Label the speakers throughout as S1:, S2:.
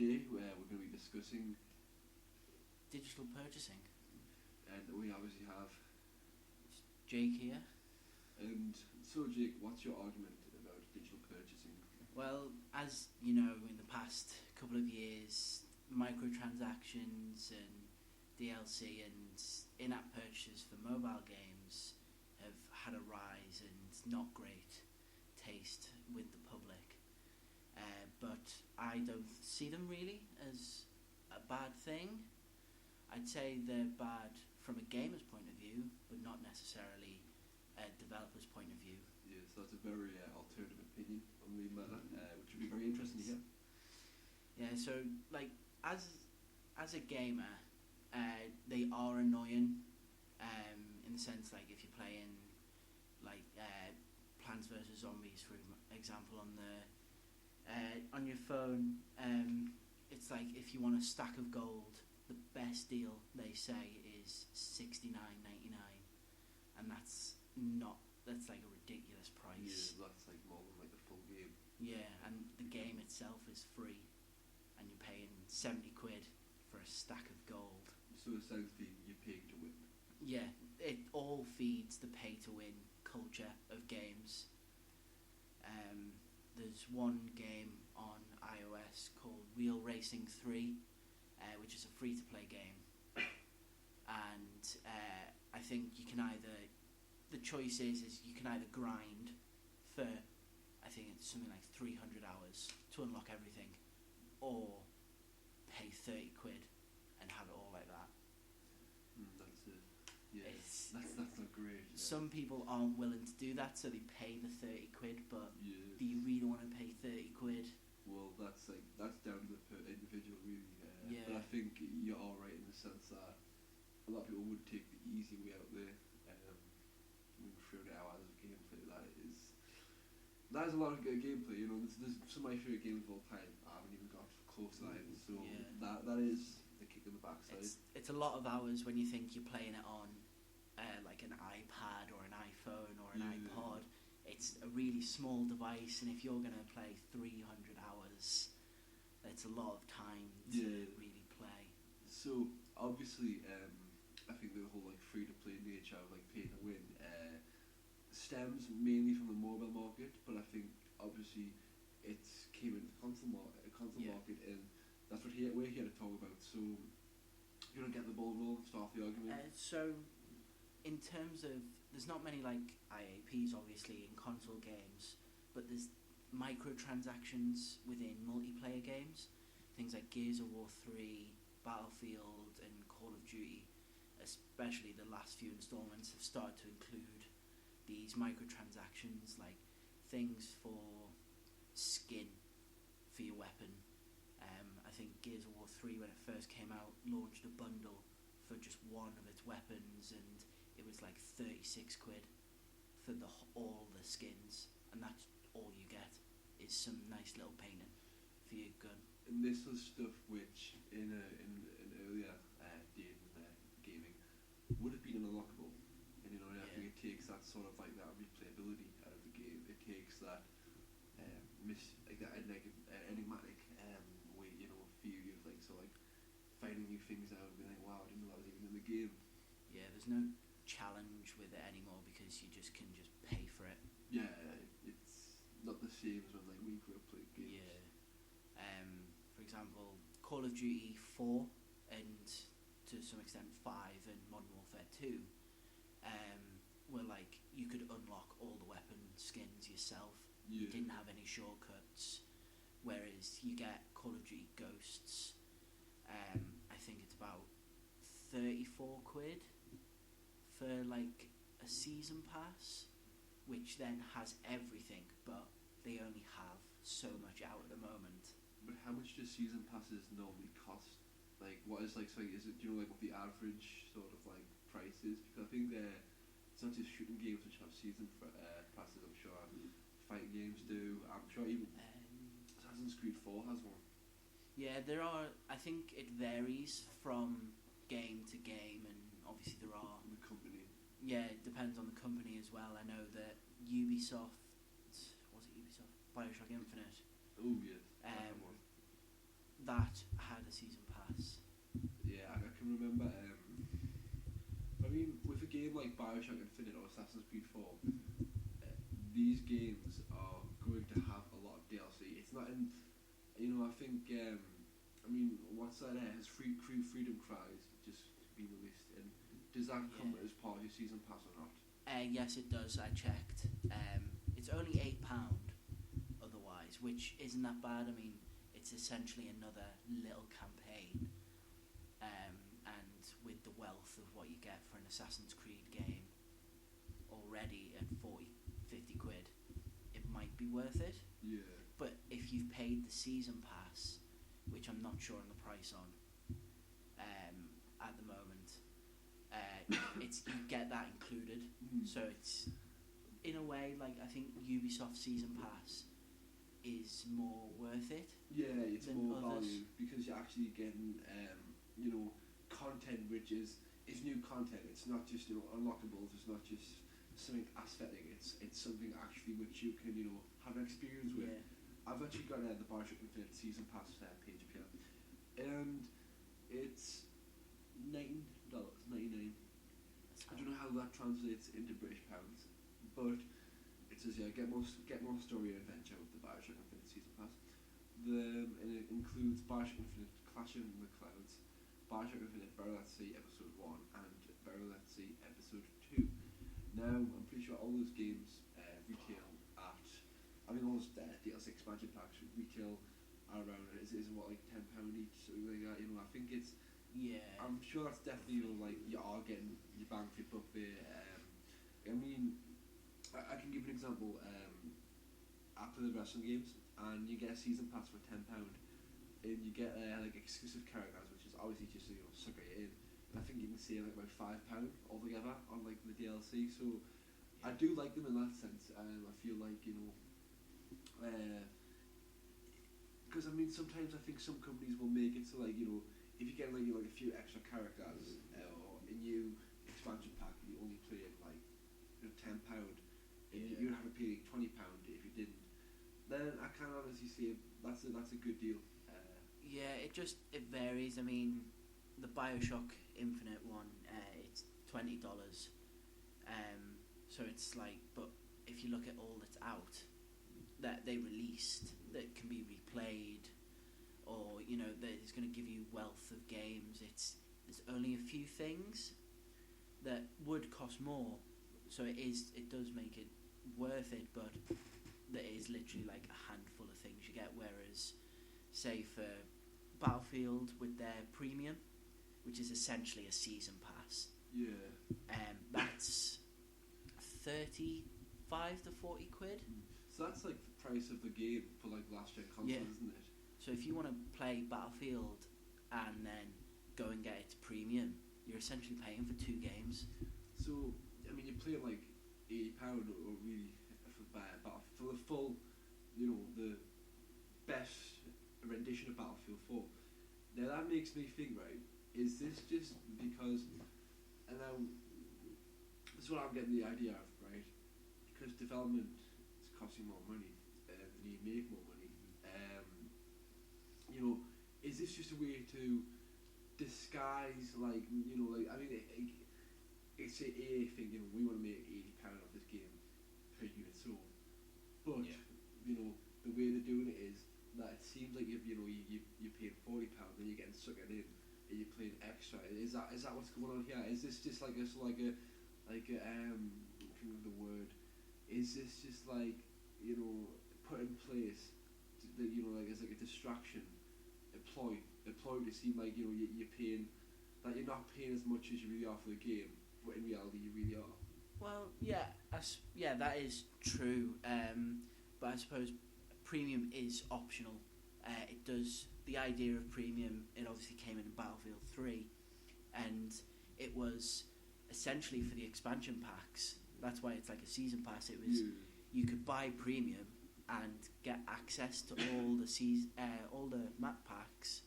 S1: today we're going to be discussing,
S2: digital purchasing.
S1: and we obviously have.
S2: Jake here.
S1: And so, Jake, what's your argument about digital purchasing?
S2: Well, as you know, in the past couple of years, microtransactions and DLC and in-app purchases for mobile games have had a rise and not great taste with the public. But I don't see them really as a bad thing. I'd say they're bad from a gamer's point of view, but not necessarily a developer's point of view.
S1: Yes, that's a very alternative opinion on the matter, which would be very interesting to hear.
S2: Yeah, so like as a gamer, they are annoying. In the sense, like if you're playing like Plants vs Zombies, for example, on your phone, it's like if you want a stack of gold, the best deal they say is $69.99, and that's like a ridiculous price.
S1: Yeah, that's like more than like the full game.
S2: Yeah, and the game itself is free, and you're paying 70 quid for a stack of gold.
S1: So essentially, you're paying to win.
S2: Yeah, it all feeds the pay-to-win culture of games. There's one game on iOS called Real Racing 3, which is a free-to-play game. And I think you can either... The choice is you can either grind for, I think it's something like 300 hours to unlock everything, or pay 30 quid and have it all like that.
S1: That's it. Yeah, that's not great. Yeah.
S2: Some people aren't willing to do that, so they pay the 30 quid, but do you really want to pay 30 quid?
S1: Well, that's down to the individual, really.
S2: Yeah.
S1: But I think you're all right in the sense that a lot of people would take the easy way out there. 300 hours of gameplay, that is a lot of good gameplay. You know, there's some of my favourite games of all time. I haven't even got close to that, so yeah. that is the kick in the backside.
S2: It's a lot of hours when you think you're playing it on like an iPad or an iPhone or an iPod. It's a really small device, and if you're going to play 300 hours, it's a lot of time to really play.
S1: So obviously, I think the whole like free to play nature of like pay to win stems mainly from the mobile market, but I think obviously it came into the console market, and that's what we're here to talk about. So you want to get the ball rolling, start the argument.
S2: So in terms of, there's not many like IAPs obviously in console games, but there's microtransactions within multiplayer games, things like Gears of War 3, Battlefield and Call of Duty, especially the last few installments, have started to include these microtransactions, like things for skin for your weapon. I think Gears of War 3, when it first came out, launched a bundle for just one of its weapons, and it was like 36 quid for all the skins, and that's all you get is some nice little painting for your gun.
S1: And this was stuff which in earlier days in gaming would have been unlockable. And you know, I think it takes that sort of like that replayability out of the game. It takes that enigmatic way, you know, feel of like finding new things out and being like, wow, I didn't know that was even in the game.
S2: Yeah, there's no challenge with it anymore because you just can just pay for it.
S1: Yeah, it's not the same as when like we grew up playing games.
S2: Yeah. For example, Call of Duty 4 and to some extent 5 and Modern Warfare 2 were like you could unlock all the weapon skins yourself. You didn't have any shortcuts, whereas you get Call of Duty Ghosts, I think it's about 34 quid for like a season pass, which then has everything, but they only have so much out at the moment.
S1: But how much do season passes normally cost? Like, what is like, so is it, do you know, like what the average sort of like price is? Because I think it's not just shooting games which have season passes, I'm sure. Fighting games do. I'm sure even Assassin's Creed 4 has one.
S2: Yeah, there are. I think it varies from game to game, and obviously there are.
S1: The company.
S2: Yeah, it depends on the company as well. I know that Ubisoft, BioShock Infinite.
S1: Oh yes.
S2: that had a season pass.
S1: Yeah, I can remember. I mean, with a game like Bioshock Infinite or Assassin's Creed 4, these games are going to have a lot of DLC. It's not in, I think, I mean, what's that? Has Freedom Cries just been released? And does that come as part of your season pass or not?
S2: Yes, it does. I checked. It's only £8 otherwise, which isn't that bad. I mean, it's essentially another little campaign. And with the wealth of what you get for an Assassin's Creed game already at 40-50 quid, it might be worth it.
S1: Yeah.
S2: But if you've paid the season pass, which I'm not sure on the price on at the moment, it's you get that included. So it's, in a way, like, I think Ubisoft season pass is more worth it.
S1: Yeah, it's more
S2: others.
S1: value because you're actually getting, content which is new content. It's not just unlockables. It's not just something aesthetic. It's something actually which you can have an experience with.
S2: Yeah.
S1: I've actually got the Bioshock Infinite season pass page up here, and it's $9.99. I don't know how that translates into British pounds, but it says get more story and adventure with the Bioshock Infinite season pass. And it includes Bioshock Infinite Clashing in the Clouds, Bioshock Infinite Burial at Sea Episode 1 and Burial at Sea Episode 2. Now, I'm pretty sure all those games retail at, all those DLC expansion packs retail around, is what, like £10 each, something like that. I think it's, I'm sure that's definitely, you are getting your bang for your buck there. I mean, I can give an example. I play the wrestling games, and you get a season pass for £10, and you get exclusive characters, which is obviously just sucker it in. And I think you can save about £5 altogether on the DLC. So I do like them in that sense, and I feel like because sometimes I think some companies will make it so if you get a few extra characters or a new expansion pack, you only play it £10, and you would have to pay £20 if you didn't. Then I can honestly say that's a good deal.
S2: It varies. I mean, the Bioshock Infinite one, it's $20. So it's but if you look at all that's out that they released that can be replayed, or that is going to give you wealth of games, there's only a few things that would cost more. So it does make it worth it, but there is literally a handful of things you get. Whereas, say for Battlefield with their premium, which is essentially a season pass, that's 35 to 40 quid.
S1: So that's the price of the game for last gen consoles, isn't it?
S2: So if you want to play Battlefield and then go and get its premium, you're essentially paying for 2 games.
S1: So you play £80 or really for the full, the best rendition of Battlefield 4. Now that makes me think, right? Is this just because? And now this is what I'm getting the idea of, right? Because development is costing more money, and you make more money. Is this just a way to disguise, it's a EA thing, we want to make £80 off this game per unit sold, but the way they're doing it is that it seems like you're paying £40 and you're getting suckered in and you're paying extra. Is that what's going on here? Is this just I can't remember the word. Is this just put in place as a distraction, employed to seem like you're paying, that you're not paying as much as you really are for the game, but in reality you really are.
S2: Well, that is true. But I suppose premium is optional. It does, the idea of premium, it obviously came in Battlefield 3, and it was essentially for the expansion packs. That's why it's like a season pass. It was you could buy premium and get access to all the map packs,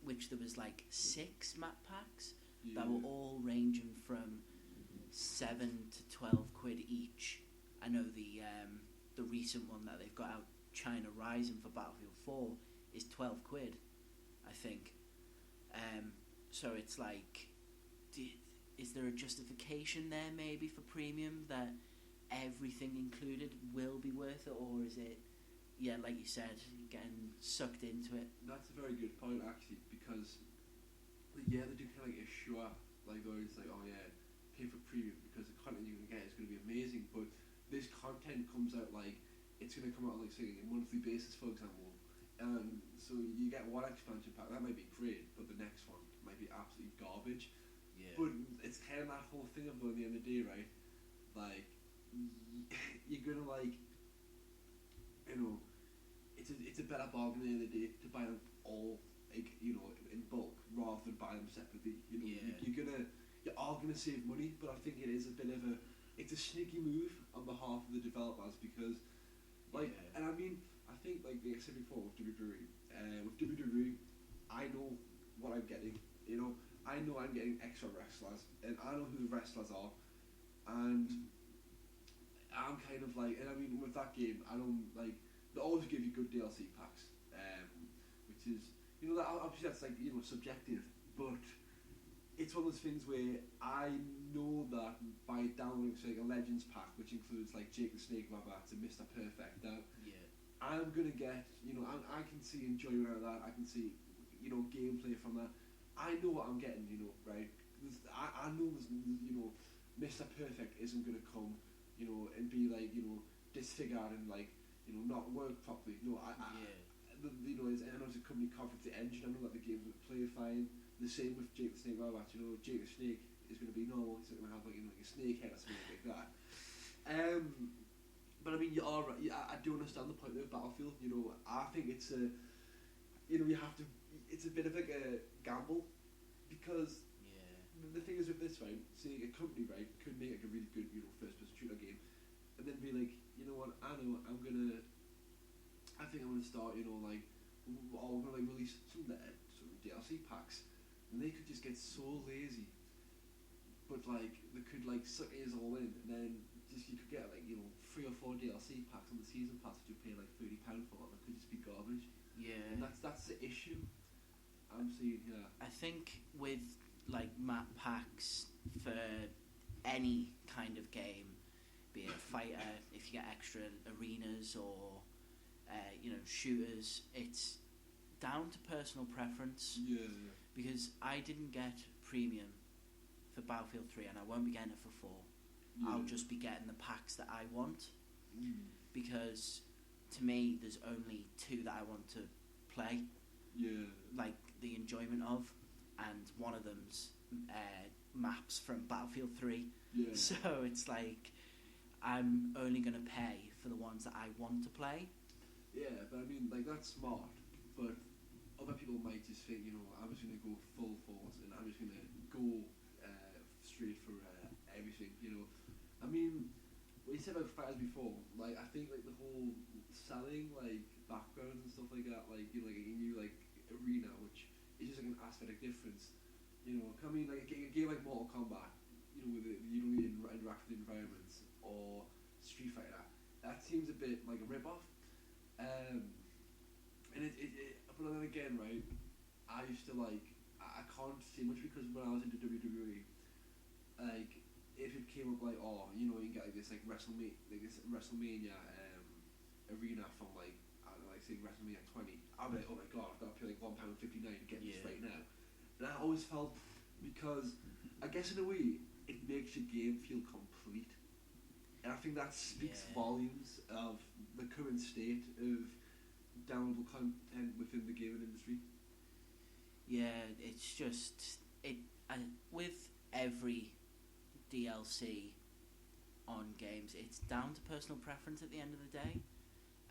S2: which there was 6 map packs that were all ranging from 7 to 12 quid each. I know the recent one that they've got out, China Rising for Battlefield 4, is 12 quid. I think. So it's like, is there a justification there maybe for premium that everything included will be worth it, or is it, yeah, like you said, getting sucked into it?
S1: That's a very good point actually, because yeah, they do kind of like assure, like it's like, oh yeah, pay for premium because the content you're gonna get is gonna be amazing, but this content comes out like it's gonna come out on like say a monthly basis, for example, and so you get one expansion pack that might be great, but the next one might be absolute garbage.
S2: Yeah.
S1: But it's kind of that whole thing of at the end of the day, right? Like you're gonna like, you know, it's a better bargain at the end of the day to buy them all, like, you know, in bulk rather than buy them separately. You know,
S2: Yeah.
S1: you are gonna save money, but I think it is a bit of it's a sneaky move on behalf of the developers because, like,
S2: Yeah.
S1: and I mean, I think like I said before with WWE, I know what I'm getting. You know, I know I'm getting extra wrestlers, and I know who the wrestlers are, and I'm kind of like, and I mean, with that game, I don't like. They always give you good DLC packs, which is, you know, that obviously that's like, you know, subjective, but it's one of those things where I know that by downloading say like a Legends pack, which includes like Jake the Snake Roberts and Mr. Perfect, that
S2: Yeah.
S1: I'm gonna get, you know, I can see enjoyment out of that. I can see, you know, gameplay from that. I know what I'm getting, you know, right? I know there's, you know, Mr. Perfect isn't gonna come, you know, and be like, you know, disfigured and like, you know, not work properly. No, you know, I know it's a company conflict the engine. I know that the game's gonna play fine. The same with Jake the Snake Roberts. You know, Jake the Snake is gonna be normal. He's not gonna have like, you know, like a snake head or something like that. But I mean, you are right. I do understand the point of Battlefield. You know, I think it's a, you know, you have to. It's a bit of like a gamble, because
S2: Yeah.
S1: the thing is with this, right? See, a company, right, could make like a really good, you know, first-person shooter game, and then be like, you know what? I know I think I'm gonna start, you know, like, or we're gonna like release some DLC packs, and they could just get so lazy, but like they could like suck us all in, and then just you could get like, you know, 3 or 4 DLC packs on the season pass that you pay like £30 for, and it could just be garbage, and
S2: Yeah.
S1: that's the issue I'm seeing here.
S2: I think with like map packs for any kind of game, be it a fighter, if you get extra arenas or you know, shooters, it's down to personal preference,
S1: Yeah.
S2: because I didn't get premium for Battlefield 3 and I won't be getting it for 4. I'll just be getting the packs that I want, because to me there's only 2 that I want to play,
S1: Yeah.
S2: like the enjoyment of, and one of them's maps from Battlefield 3.
S1: Yeah.
S2: So it's like I'm only going to pay for the ones that I want to play.
S1: Yeah, but I mean, like, that's smart, but other people might just think, you know, I'm just going to go full force and I'm just going to go straight for everything, you know. I mean, what you said about fighters before, like, I think, like, the whole selling, like, backgrounds and stuff like that, like, you know, like a new, like, arena, which is just like an aesthetic difference, you know. I mean, like, a game like Mortal Kombat, you know, with it, you don't really interact with the environments, or Street Fighter, that seems a bit like a rip-off. And but then again, right, I used to like, I can't say much because when I was into WWE, like, if it came up like, oh, you know, you can get like this like WrestleMania arena from like, I don't know, like say WrestleMania 20, I'm like, oh my god, I've got to pay like £1.59 to get this right now. And I always felt, because I guess in a way it makes your game feel complete. And I think that speaks volumes of the current state of downloadable content within the gaming industry.
S2: Yeah, it's just with every DLC on games, it's down to personal preference at the end of the day.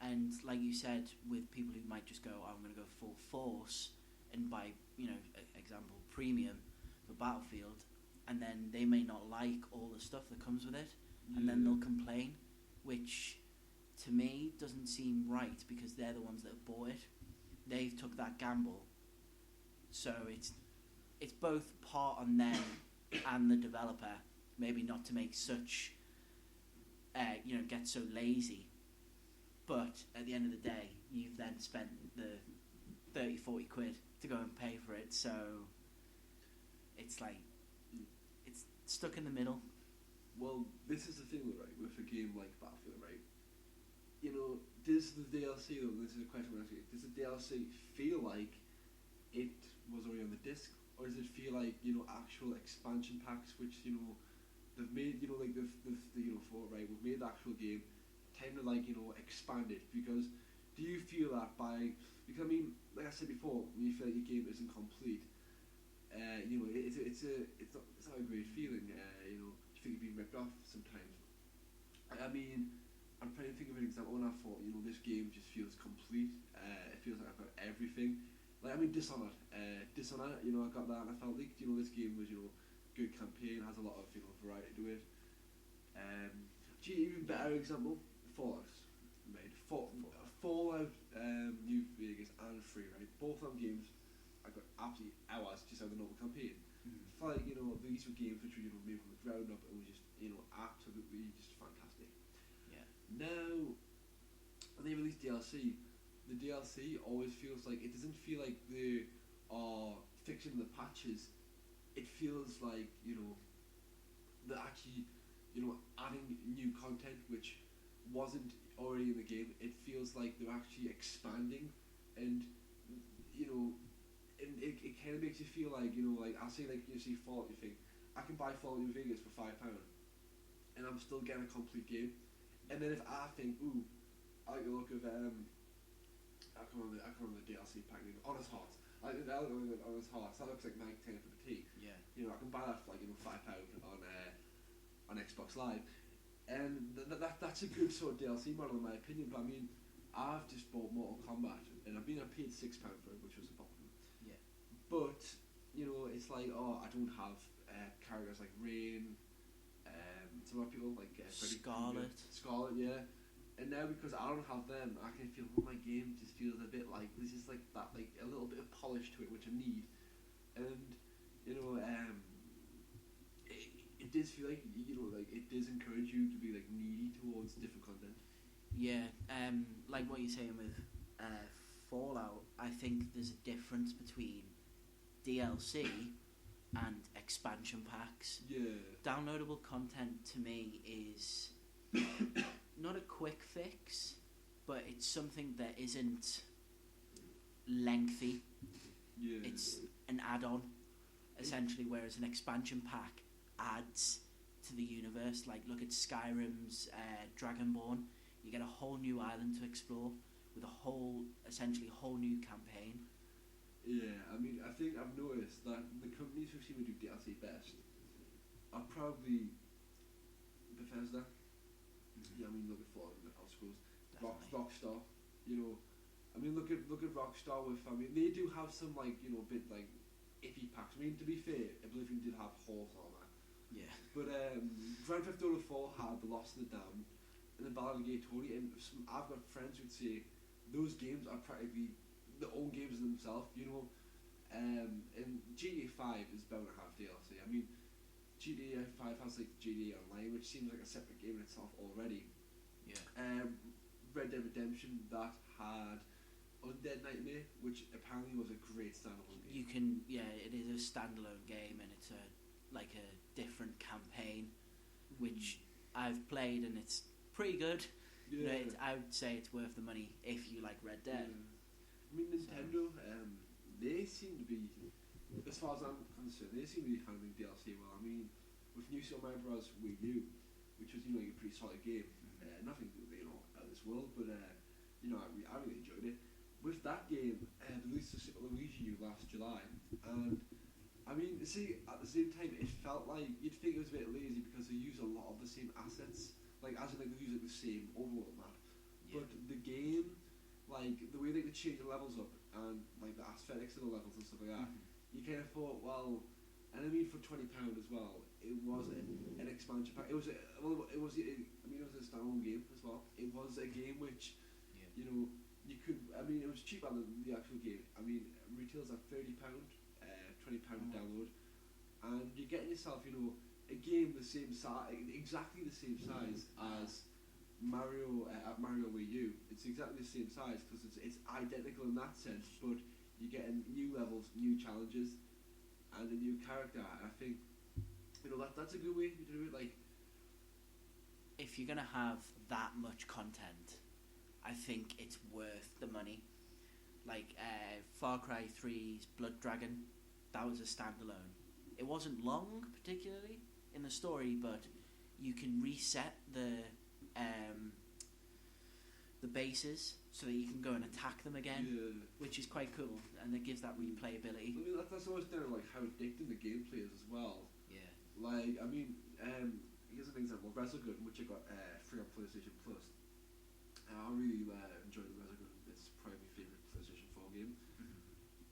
S2: And like you said, with people who might just go, oh, I'm going to go full force and buy, you know, example, premium for Battlefield, and then they may not like all the stuff that comes with it, and then they'll complain, which to me doesn't seem right, because they're the ones that have bought it. They've took that gamble, so it's both part on them and the developer, maybe not to make such you know, get so lazy, but at the end of the day you've then spent the 30-40 quid to go and pay for it. So it's like it's stuck in the middle.
S1: Well, this is the thing, right, with a game like Battlefield, right? You know, does the DLC, though, this is a question I'm asking, does the DLC feel like it was already on the disc, or does it feel like, you know, actual expansion packs, which, you know, they've made, you know, like they've you know, for, right, we've made the actual game, kind of like, you know, expanded, because do you feel that because I mean, like I said before, when you feel like your game isn't complete, you know, it's not a great feeling, you know, you think you're being ripped off sometimes. I mean, I'm trying to think of an example when I thought, you know, this game just feels complete. It feels like I've got everything. Like, I mean, Dishonored, you know, I got that and I felt like, you know, this game was, you know, good campaign, has a lot of, you know, variety to it. Even better example, Fallout, right? Fallout, New Vegas and Free, right? Both of them games, I got absolutely hours just out of the normal campaign. I felt like, you know, these were games which were, you know, made from the ground up and was just, you know, absolutely just fantastic.
S2: Yeah.
S1: Now, when they release DLC, the DLC always feels like, it doesn't feel like they are fixing the patches. It feels like, you know, they're actually, you know, adding new content which wasn't already in the game. It feels like they're actually expanding, and, you know, and it kind of makes you feel like, you know, like, I'll say, like, you see Fallout, you think, I can buy Fallout New Vegas for £5, and I'm still getting a complete game. And then if I think, ooh, I like the look of, I come on the DLC pack, Honest Hearts. I like Honest Hearts, that looks like Mike 10 for the T.
S2: Yeah.
S1: You know, I can buy that for, like, you know, £5 on Xbox Live. And that's a good sort of DLC model in my opinion, but I mean, I've just bought Mortal Kombat, and I paid £6 for it, which was a problem.
S2: Yeah.
S1: But, you know, it's like, oh, I don't have characters like Rain, some other people like Scarlet, yeah. And now because I don't have them, I can feel, my game just feels a bit like, this is like that, like a little bit of polish to it, which I need. And, you know, it does feel like, you know, like, it does encourage you to be, like, needy towards different content.
S2: Yeah, like what you're saying with Fallout, I think there's a difference between DLC and expansion packs.
S1: Yeah.
S2: Downloadable content to me is not a quick fix, but it's something that isn't lengthy.
S1: Yeah.
S2: It's an add-on, essentially, whereas an expansion pack adds to the universe. Like, look at Skyrim's Dragonborn. You get a whole new island to explore with essentially a whole new campaign.
S1: Yeah, I mean, I think I've noticed that the companies who seem to do DLC best are probably Bethesda.
S2: Mm-hmm.
S1: Yeah, I mean, look at Fallout, I suppose.
S2: Definitely.
S1: Rockstar, you know. I mean, look at Rockstar with. I mean, they do have some, like, you know, bit like iffy packs. I mean, to be fair, Oblivion did have horse armor.
S2: Yeah.
S1: But Grand Theft Auto 4 had The Lost and the Damned and the Ballad of Gay Tony, and I've got friends who'd say those games are practically their own games themselves, you know. And GTA 5 is bound to have DLC. I mean, GTA 5 has, like, GTA Online, which seems like a separate game in itself already.
S2: Yeah.
S1: Red Dead Redemption, that had Undead Nightmare, which apparently was a great standalone game.
S2: It is a standalone game, and it's a different campaign, which I've played, and it's pretty good.
S1: Yeah.
S2: You know, I would say it's worth the money if you like Red Dead.
S1: Yeah. I mean, Nintendo, they seem to be, as far as I'm concerned, they seem to be handling DLC well. I mean, with New Super Mario Bros. Wii U, which was, you know, like a pretty solid game, nothing, you know, out of this world, but you know, I really enjoyed it. With that game, they released the Super Luigi U last July, and I mean, see, at the same time, it felt like you'd think it was a bit lazy because they use a lot of the same assets, like, as in, like, they use, like, the same overworld map.
S2: Yeah.
S1: But the game, like, the way they change the levels up and, like, the aesthetics of the levels and stuff like that, you kind of thought, well, and I mean, for £20 as well, it was an expansion pack. It was a standalone game as well. It was a game which, you know, you could. I mean, it was cheaper than the actual game. I mean, retails at £30, £20 download, and you're getting yourself, you know, a game the same size, exactly the same size as Mario Wii U. It's exactly the same size because it's identical in that sense, but you're getting new levels, new challenges, and a new character. And I think that's a good way to do it. Like,
S2: if you're gonna have that much content, I think it's worth the money. Like Far Cry 3's Blood Dragon, that was a standalone. It wasn't long particularly in the story, but you can reset the bases so that you can go and attack them again, which is quite cool, and it gives that replayability.
S1: I mean, that's always down to like how addicting the gameplay is as well.
S2: Yeah.
S1: Like, I mean, here's an example: Resogun, which I got free on PlayStation Plus. I really enjoyed the Resogun. It's probably my favourite PlayStation 4 game.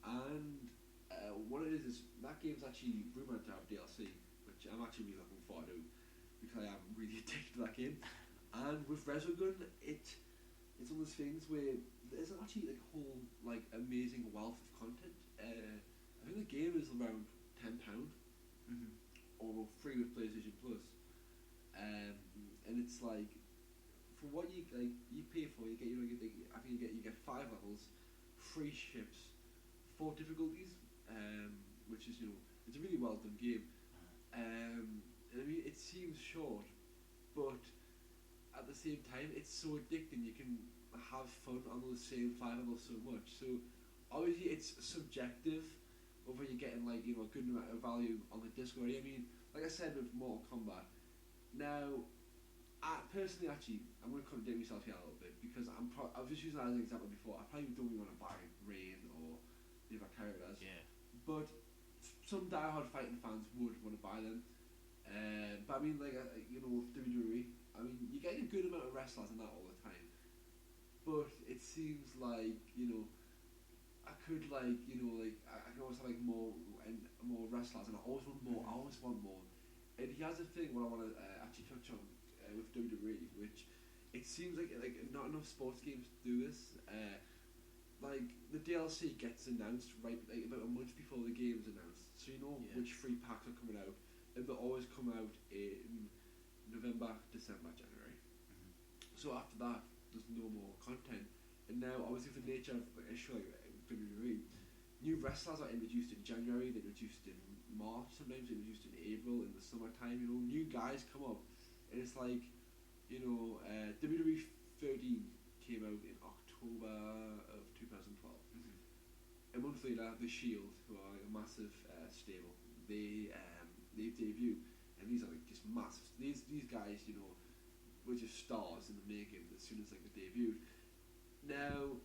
S1: And what it is that game's actually rumoured to have DLC, which I'm actually really looking forward to because I am really addicted to that game. And with Resogun, it's one of those things where there's actually like a whole like amazing wealth of content. I think the game is around £10 or free with PlayStation Plus, and it's like for what you pay for, you get I think you get 5 levels, 3 ships, 4 difficulties, which is it's a really well done game. And I mean it seems short, but at the same time, it's so addicting. You can have fun on those same 5 levels so much. So obviously, it's subjective whether you're getting like a good amount of value on the disc already. I mean, like I said with Mortal Kombat. Now, I personally, actually, I'm going to contradict myself here a little bit because I was just using that as an example before. I probably don't even want to buy Rain or the other characters.
S2: Yeah.
S1: But some diehard fighting fans would want to buy them. But I mean, like with WWE. I mean, you get a good amount of wrestlers and that all the time, but it seems like I could I can always have like more wrestlers, and I always want more. I always want more. And he has a thing what I want to actually touch on with WWE, which it seems like not enough sports games do this. Like the DLC gets announced right like about a month before the game's announced, so which 3 packs are coming out, and they'll always come out in November, December, January. So after that, there's no more content. And now, obviously, with the nature of a show like WWE, new wrestlers are introduced in January, they're introduced in March, sometimes they're introduced in April, in the summertime. New guys come up, and it's like, WWE 13 came out in October of 2012. A month later, The Shield, who are a massive stable, they debut. And these are like just massive. These guys, were just stars in the making as soon as they debuted. Now,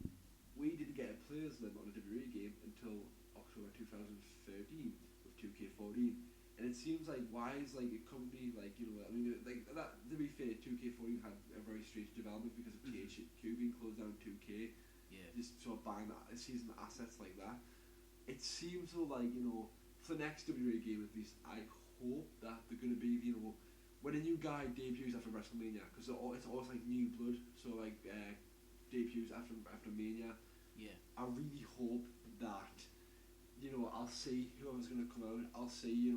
S1: we didn't get a players limit on a WWE game until October 2013 with 2K14, and it seems like why is like a company like that. To be fair, 2K14 had a very strange development because of THQ being closed down. 2K, just sort of buying season assets like that. It seems so like for the next WWE game at least, I hope that they're going to be when a new guy debuts after WrestleMania, because it's always like new blood, so like debuts after Mania.
S2: Yeah.
S1: I really hope that I'll see whoever's going to come out. I'll see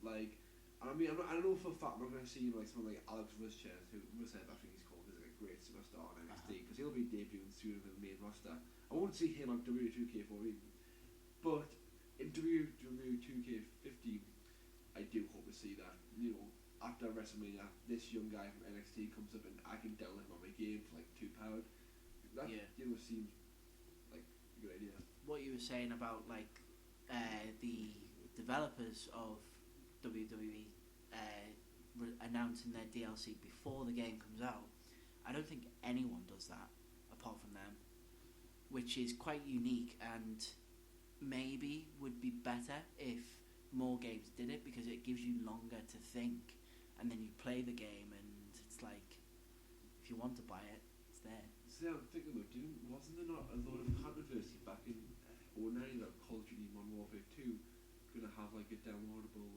S1: like I mean I don't know for a fact I'm not going to see like someone like Alex Rusev, I think he's called, is like a great superstar on NXT because he'll be debuting soon in the main roster. I won't see him on W2K14, but in W2K15. I do hope to see that, after WrestleMania, this young guy from NXT comes up and I can download him on my game for like £2. That, seems like a good idea.
S2: What you were saying about like the developers of WWE announcing their DLC before the game comes out, I don't think anyone does that apart from them, which is quite unique and maybe would be better if more games did it, because it gives you longer to think, and then you play the game and it's like if you want to buy it, it's there.
S1: See, I'm thinking though, wasn't there not a lot of controversy back in 2009 that Call of Duty Modern Warfare 2 going to have like a downloadable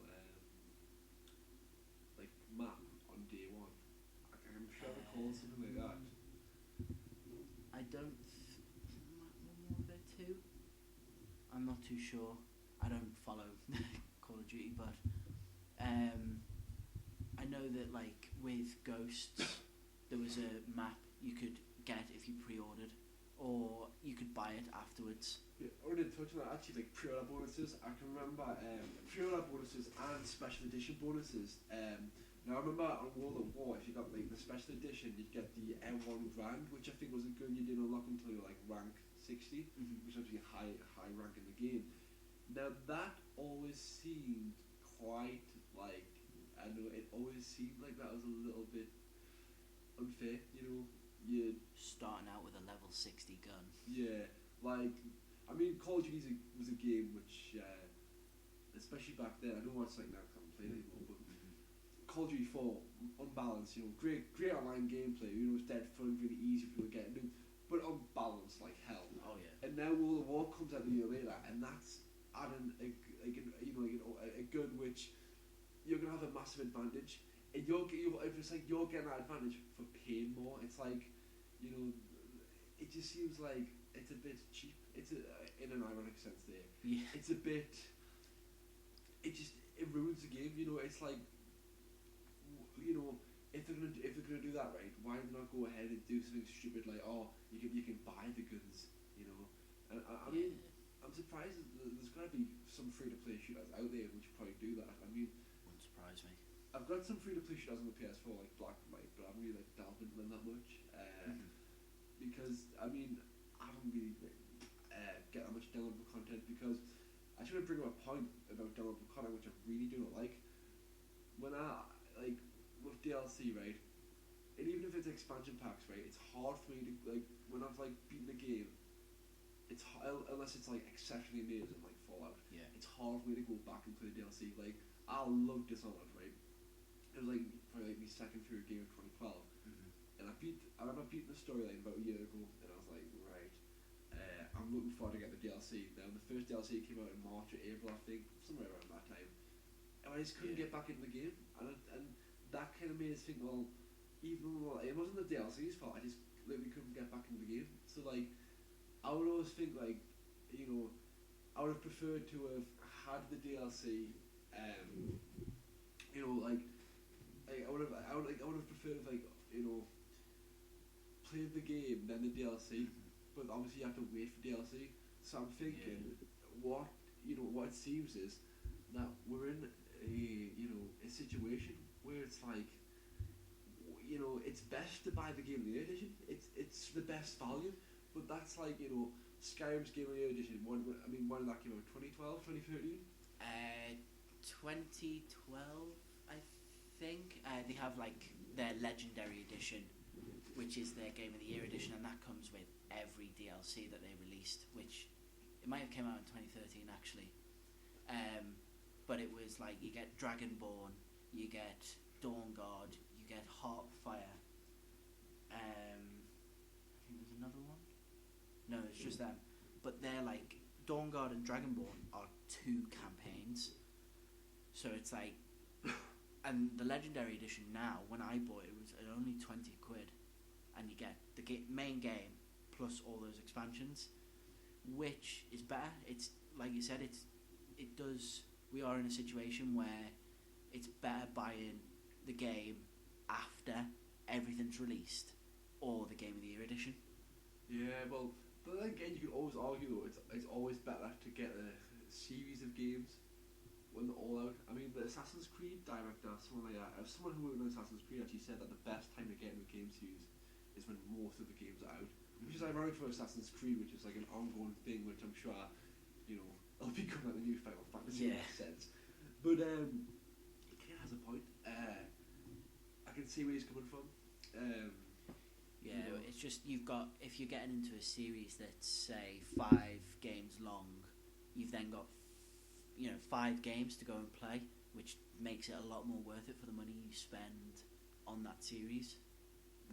S1: like map on day one? I'm sure I recall something like that.
S2: I don't Modern Warfare 2? I'm not too sure. I don't follow Call of Duty, but I know that like with Ghosts, there was a map you could get if you pre-ordered or you could buy it afterwards.
S1: Yeah, I wanted to touch on that actually, like pre-order bonuses. I can remember pre-order bonuses and special edition bonuses. Now I remember on World of War, if you got like the special edition, you'd get the M1 Grand, which I think was a gun you didn't unlock until you were like rank 60, which was obviously a high rank in the game. Now that always seemed quite like, I know it always seemed like that was a little bit unfair. You know, you
S2: Starting out with a level 60 gun.
S1: yeah, like I mean, Call of Duty was a game which, especially back then, I don't know what it's like now because I haven't played it anymore, but Call of Duty 4, unbalanced, you know, great online gameplay, you know, it's dead fun, really easy for people to get into, but unbalanced like hell.
S2: Oh yeah.
S1: And now World of War comes out a year later, and that's adding a gun which you're gonna have a massive advantage, and it's like you're getting that advantage for paying more. It's like, you know, it just seems like it's a bit cheap. It's in an ironic sense there.
S2: Yeah.
S1: It's a bit. It ruins the game. You know, it's like, you know, if they're gonna do that right, why not go ahead and do something stupid like, oh, you can buy the guns, you know? And I mean, I'm surprised there's gotta be some free to play shooters out there which probably do that. I mean,
S2: Wouldn't surprise me.
S1: I've got some free to play shooters on the PS4 like Black and White, but I haven't really like delved into them that much. Because I mean, I haven't really get that much downloadable content, because I should bring up a point about downloadable content which I really do not like. When I like with DLC, right, and even if it's expansion packs, right, it's hard for me to like when I've like beaten a game. It's unless it's like exceptionally amazing, like Fallout.
S2: Yeah.
S1: It's hard for me to go back and play the DLC. Like I love Dishonored, right? It was like probably like my second favorite game of 2012. And I remember beating the storyline about a year ago, and I was like, right, I'm looking forward to get the DLC. Now the first DLC came out in March or April, I think, somewhere around that time, and I just couldn't get back into the game, and that kind of made us think, well, even though it wasn't the DLC's fault, I just literally couldn't get back into the game. So like, I would always think like, you know, I would have preferred to have had the DLC, you know, like I would have preferred like, you know, played the game then the DLC, but obviously you have to wait for DLC. So I'm thinking, what it seems is that we're in a situation where it's like, you know, it's best to buy the Game of the Year edition. It's the best value, but that's like, you know, Skyrim's Game of the Year edition. When did that came out? 2012, 2013.
S2: 2012, I think. They have like their Legendary edition, which is their Game of the Year edition, and that comes with every DLC that they released, which it might have came out in 2013 actually. But it was like, you get Dragonborn, you get Dawnguard, you get Heartfire. I think there's another one. No, it's just them. But they're like, Dawnguard and Dragonborn are 2 campaigns. So it's like, and the Legendary edition now, when I bought it, was only 20 quid. And you get the main game plus all those expansions, which is better. It's like you said, we are in a situation where it's better buying the game after everything's released, or the Game of the Year edition.
S1: Yeah, well, but then again, you can always argue though, it's always better to get a series of games when they're all out. I mean, the Assassin's Creed director, someone who worked on Assassin's Creed actually said that the best time to get into a game series is when most of the games are out, which is ironic for Assassin's Creed, which is like an ongoing thing, which I'm sure, you know, it'll be coming out the new Final Fantasy in that sense. But he kind of has a point. I can see where he's coming from.
S2: Yeah,
S1: you know,
S2: it's just, if you're getting into a series that's say 5 games long, you've then got 5 games to go and play, which makes it a lot more worth it for the money you spend on that series.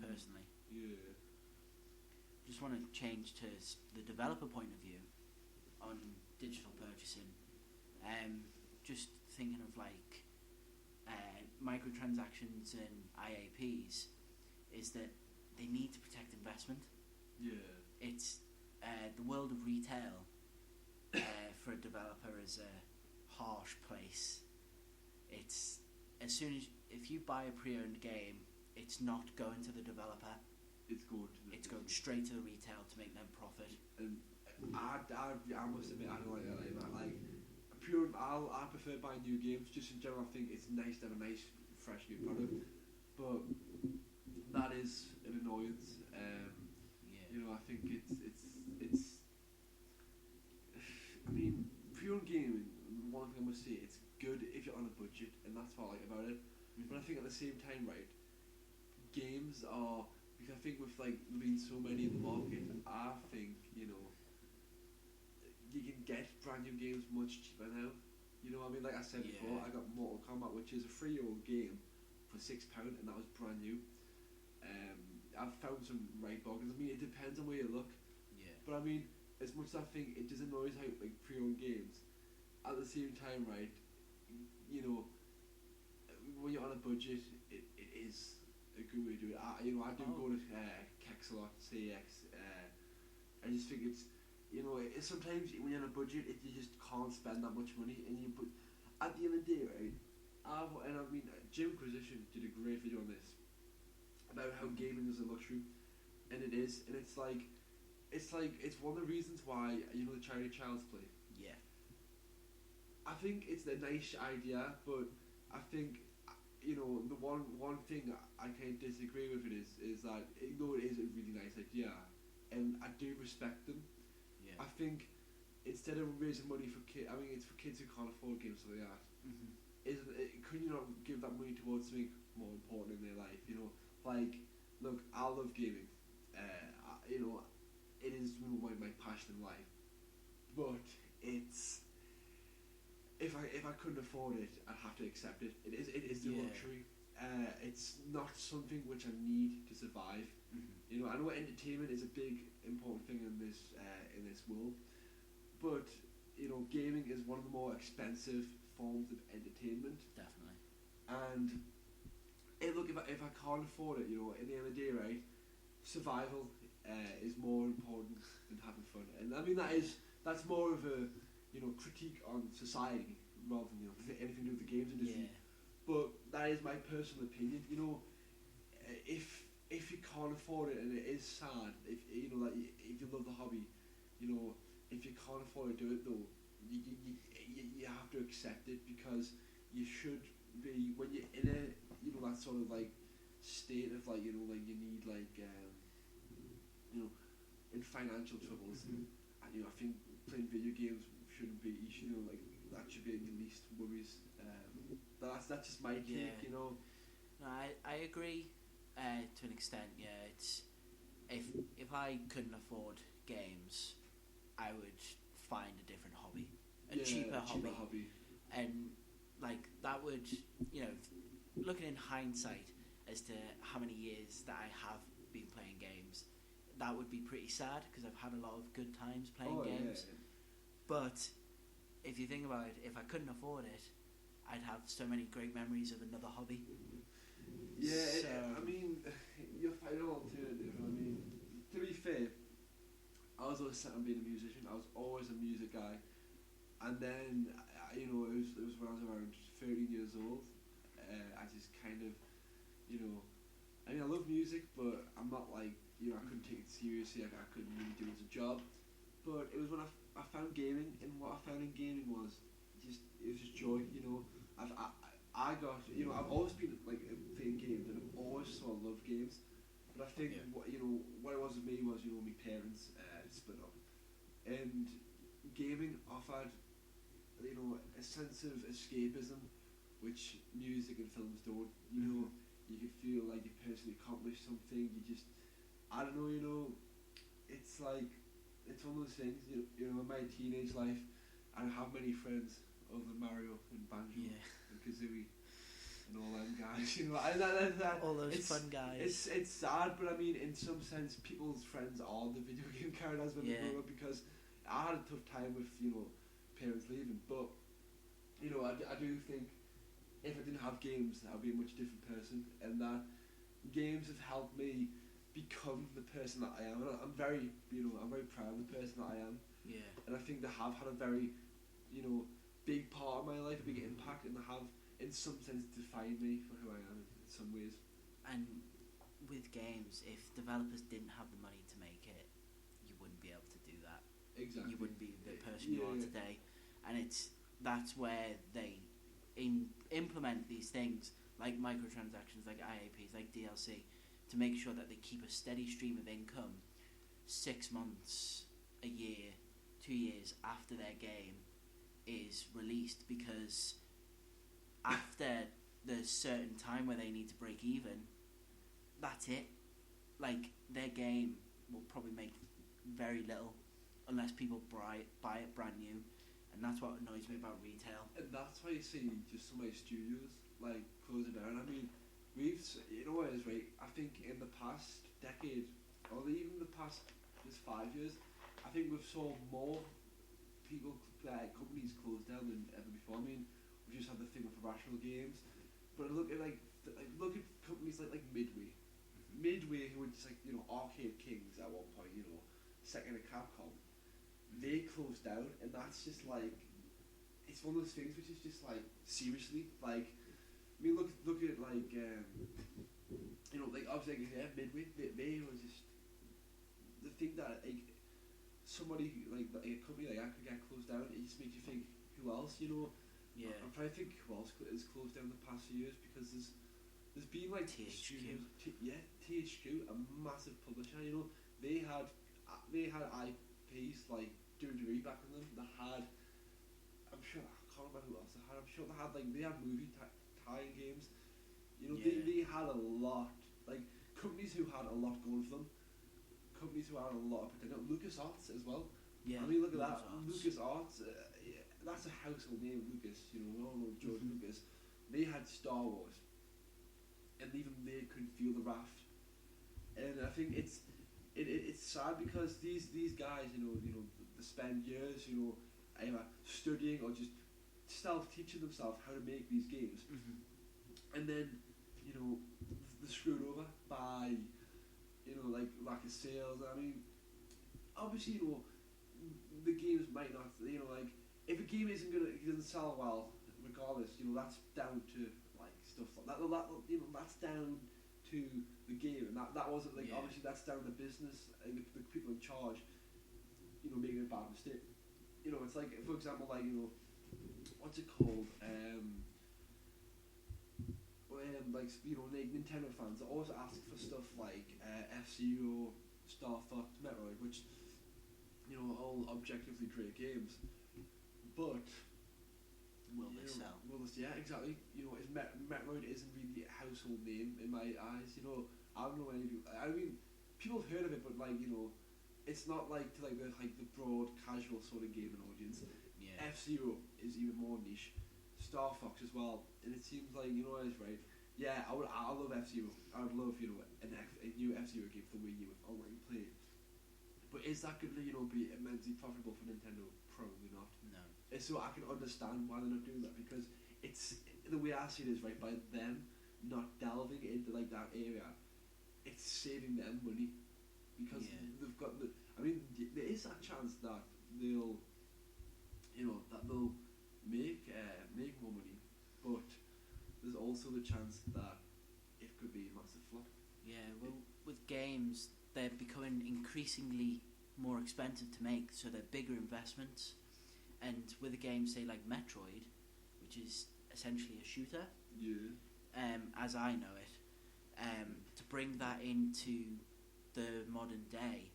S2: Personally.
S1: Yeah.
S2: Just want to change to the developer point of view on digital purchasing. Just thinking of like microtransactions and IAPs, is that they need to protect investment.
S1: Yeah.
S2: It's the world of retail for a developer is a harsh place. It's if you buy a pre-owned game, it's not going to the developer.
S1: it's going to the
S2: It's going straight to the retail to make them profit.
S1: and I must admit I don't like that either. Like I prefer buying new games. Just in general, I think it's nice to have a nice, fresh new product. But that is an annoyance.
S2: Yeah.
S1: You know, I think it's. I mean, pre-owned gaming. One thing I must say, it's good if you're on a budget, and that's what I like about it. But I think at the same time, right, games are, because I think with like there being so many in the market, I think you can get brand new games much cheaper now. You know what I mean? Like I said before,
S2: Yeah.
S1: I got Mortal Kombat, which is a 3-year-old game for £6, and that was brand new. I've found some right bargains. I mean, it depends on where you look,
S2: Yeah.
S1: but I mean, as much as I think it does annoy us how like pre-owned games, at the same time, right, you know, when you're on a budget, it is a good way to do it. I do go to Kex a lot, CX. I just think it's, sometimes when you're on a budget, you just can't spend that much money, but at the end of the day, right, Jim Inquisition did a great video on this about how gaming is a luxury, and it is, and it's one of the reasons why the charity Child's Play.
S2: Yeah.
S1: I think it's a nice idea, but I think the one thing I kind of disagree with it is that though it is a really nice idea, and I do respect them.
S2: Yeah.
S1: I think instead of raising money for kids, I mean it's for kids who can't afford games like that. Could you not give that money towards something more important in their life? Like, look, I love gaming. It is my passion in life, but it's. If I couldn't afford it, I'd have to accept it. It is the luxury. It's not something which I need to survive. I know entertainment is a big important thing in this world, but gaming is one of the more expensive forms of entertainment.
S2: Definitely.
S1: And look, if I can't afford it, at the end of the day, right, survival is more important than having fun. And I mean that's more of a critique on society rather than anything to do with the games industry.
S2: Yeah.
S1: But that is my personal opinion. If you can't afford it, and it is sad, if you love the hobby, if you can't afford to do it though, you have to accept it, because you should be, when you're in a that sort of like state of like you need in financial troubles. And I think playing video games shouldn't be, that should be your least worries. But that's just my take.
S2: No, I agree to an extent. Yeah, it's if I couldn't afford games, I would find a different hobby, a cheaper hobby, and like that would looking in hindsight as to how many years that I have been playing games, that would be pretty sad, because I've had a lot of good times playing games.
S1: Yeah.
S2: But if you think about it, if I couldn't afford it, I'd have so many great memories of another hobby.
S1: Yeah, I mean, you'll find an alternative. I mean, to be fair, I was always set on being a musician. I was always a music guy, and then it was when I was around 13 years old. I just kind of, I mean, I love music, but I'm not like, I couldn't take it seriously. I couldn't really do it as a job. But it was when I found gaming, and what I found in gaming was it was just joy. I've always been like playing games, and I've always sort of loved games. But I think what it was with me was my parents split up, and gaming offered a sense of escapism, which music and films don't. You could feel like you personally accomplished something. You just, I don't know. It's like, it's one of those things. In my teenage life, I don't have many friends other than Mario and Banjo and Kazooie and all them guys.
S2: All those fun guys.
S1: It's sad, but I mean, in some sense, people's friends are the video game characters when they grow up, because I had a tough time with parents leaving. But I do think if I didn't have games, I'd be a much different person, and that games have helped me become the person that I am. And I'm very proud of the person that I am.
S2: Yeah.
S1: And I think they have had a very, big part of my life, a big impact, and they have, in some sense, defined me for who I am in some ways.
S2: And with games, if developers didn't have the money to make it, you wouldn't be able to do that.
S1: Exactly.
S2: You wouldn't be the person you are today, and that's where they implement these things like microtransactions, like IAPs, like DLC, to make sure that they keep a steady stream of income 6 months, a year, 2 years after their game is released, because after the certain time where they need to break even, that's it. Like, their game will probably make very little unless people buy it brand new, and that's what annoys me about retail.
S1: And that's why you see just so many studios like closing down. I mean, you know what it is, right? I think in the past decade, or even the past just 5 years, I think we've saw more companies close down than ever before. I mean, we just had the thing with Irrational Games, but look at look at companies like Midway, who were just Arcade Kings at one point, second to Capcom. They closed down, and that's just like, it's one of those things which is just like, seriously, like, I mean, look at obviously, Midway, they were just, the thing that somebody like a company like that could get closed down, it just makes you think, who else,
S2: Yeah.
S1: I'm trying to think who else has closed down the past few years, because there's been like
S2: THQ.
S1: THQ, a massive publisher. They had IPs like Doom Dewey back in them. They had, I can't remember who else they had. I'm sure they had movie tie-in games. They had a lot, like companies who had a lot going for them. Companies who had a lot of potential. LucasArts as well.
S2: Yeah.
S1: I mean, look at that.
S2: LucasArts.
S1: LucasArts, that's a household name, Lucas. We all know George Lucas. They had Star Wars, and even they couldn't feel the raft. And I think it's sad, because these guys, they spend years, either studying or just self-teaching themselves how to make these games, and then, they're screwed over by, like lack of sales. I mean, obviously, the games might not, like, if a game doesn't sell well, regardless, that's down to like stuff like that. That's down to the game, and that wasn't like, obviously that's down to the business and the people in charge, making a bad mistake. It's like, for example, like, what's it called? Like, Nintendo fans are always asking for stuff like F-Zero, Star Fox, Metroid, which, all objectively great games, but
S2: will they sell?
S1: Yeah, exactly. Metroid isn't really a household name in my eyes. I don't know any people. I mean, people have heard of it, but it's not like to the broad casual sort of gaming audience.
S2: Yeah.
S1: F-Zero is even more niche. Star Fox as well, and it seems like, it's right. Yeah, I love F-Zero. I would love a new F-Zero game for the Wii U. I'll let you play it. But is that going to be immensely profitable for Nintendo? Probably not.
S2: No.
S1: So I can understand why they're not doing that, because it's, the way I see it is, right, by them not delving into like that area, it's saving them money, because they've got there is a chance that they'll make more money, but there's also the chance that it could be a massive flop.
S2: Yeah, well, with games, they're becoming increasingly more expensive to make, so they're bigger investments. And with a game, say like Metroid, which is essentially a shooter, as I know it, to bring that into the modern day,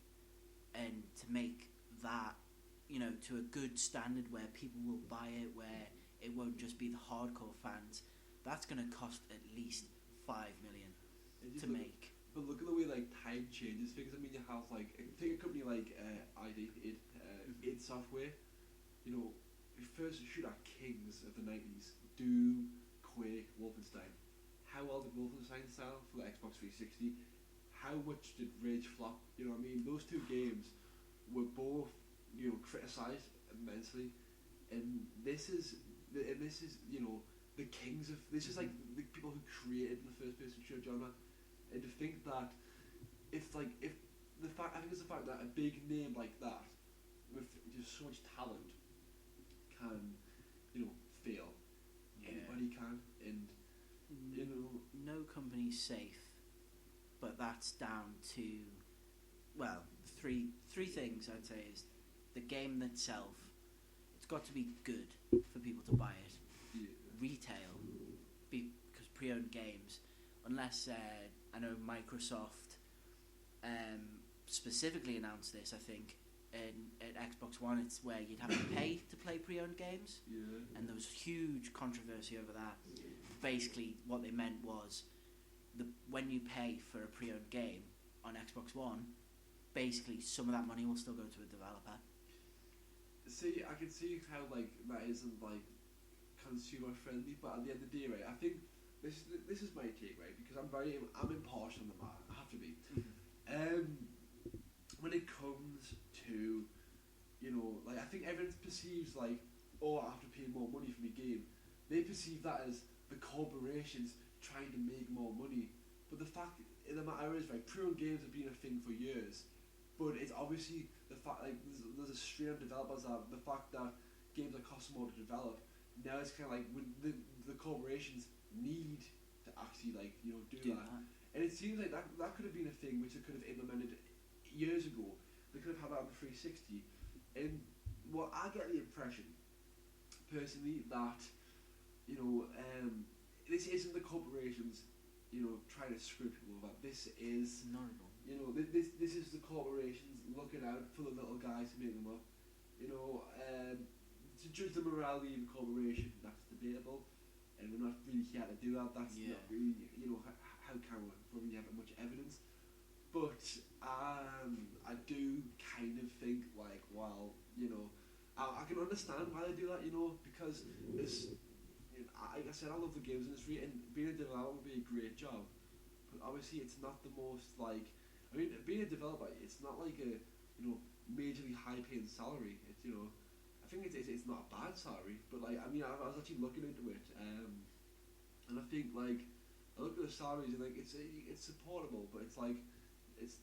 S2: and to make that, to a good standard where people will buy it, where it won't just be the hardcore fans, that's going to cost at least $5 million to make.
S1: But look at the way time changes things. I mean, you have take a company like id Software. First shoot at kings of the 90s, Doom, Quake, Wolfenstein. How well did Wolfenstein sell for the Xbox 360? How much did Rage flop? Those two games were both, criticised immensely, and this is the kings of, this is like the people who created the first person shooter genre, and to think that I think it's the fact that a big name like that, with just so much talent, can fail.
S2: Yeah.
S1: Anybody can, and
S2: no company's safe but that's down to, well, three things I'd say is the game itself. It's got to be good for people to buy it.
S1: Yeah.
S2: Retail, because pre-owned games, unless I know Microsoft specifically announced this, I think, at Xbox One, it's where you'd have to pay to play pre-owned games, and there was huge controversy over that. Basically, what they meant was when you pay for a pre-owned game on Xbox One, basically some of that money will still go to a developer.
S1: See, I can see how like that isn't like consumer friendly, but at the end of the day, right, I think this is my take, right, because I'm impartial on the matter. I have to be. When it comes to, you know, like, I think everyone perceives like, oh, I have to pay more money for my game. They perceive that as the corporations trying to make more money. But the fact of the matter is, right, pre-owned games have been a thing for years. But it's obviously the fact, like, there's a strain of developers that the fact that games are cost more to develop. Now it's kind of like when the corporations need to actually, like, you know, do that. And it seems like that could have been a thing which they could have implemented years ago. They could have had that on the 360. And what I get the impression, personally, that, you know, this isn't the corporations, you know, trying to screw people over. This is, you know, this is the corporations looking out for the little guys to make them up. You know, to judge the morality of a corporation, that's debatable, and we're not really here to do that. That's not really, you know, how can we really have much evidence? But I do kind of think like, well, you know, I can understand why they do that, you know, because this, you know, like I said, I love the games industry, and being a developer would be a great job. But obviously, it's not the most like, I mean, being a developer, it's not like a, you know, majorly high-paying salary. It's, you know, I think it's not a bad salary, but like, I mean, I was actually looking into it, and I think like, I look at the salaries and like it's supportable, but it's like, it's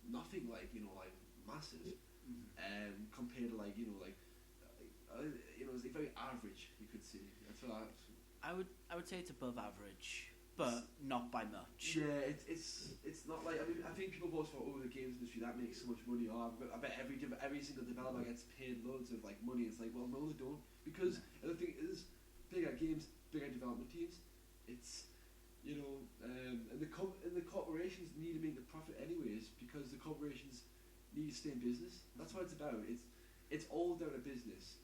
S1: nothing like, you know, like massive, compared to like, you know, like you know, it's like very average, you could say. That's what
S2: I would say it's above average, but not by much.
S1: Yeah, it's not like, I mean, I think people boast about, oh, the games industry, that makes so much money, or I bet every single developer gets paid loads of like money. It's like, well, no, they don't, because the thing is, bigger games, bigger development teams. It's, you know, and the corporations need to make the profit anyways, because the corporations need to stay in business. That's what it's about. It's all down to business.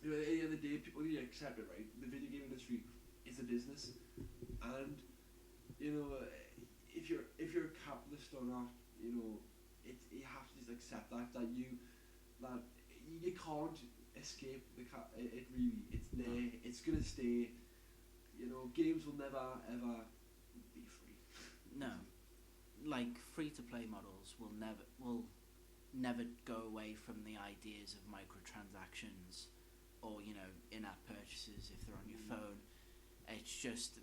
S1: You know, at the end of the day, people need to accept it, right? The video game industry is a business, and you know, if you're a capitalist or not, you know, you have to just accept that you can't escape it's there. It's gonna stay. You know, games will never ever be free.
S2: No, like free-to-play models will never go away from the ideas of microtransactions, or, you know, in-app purchases if they're on your phone. It's just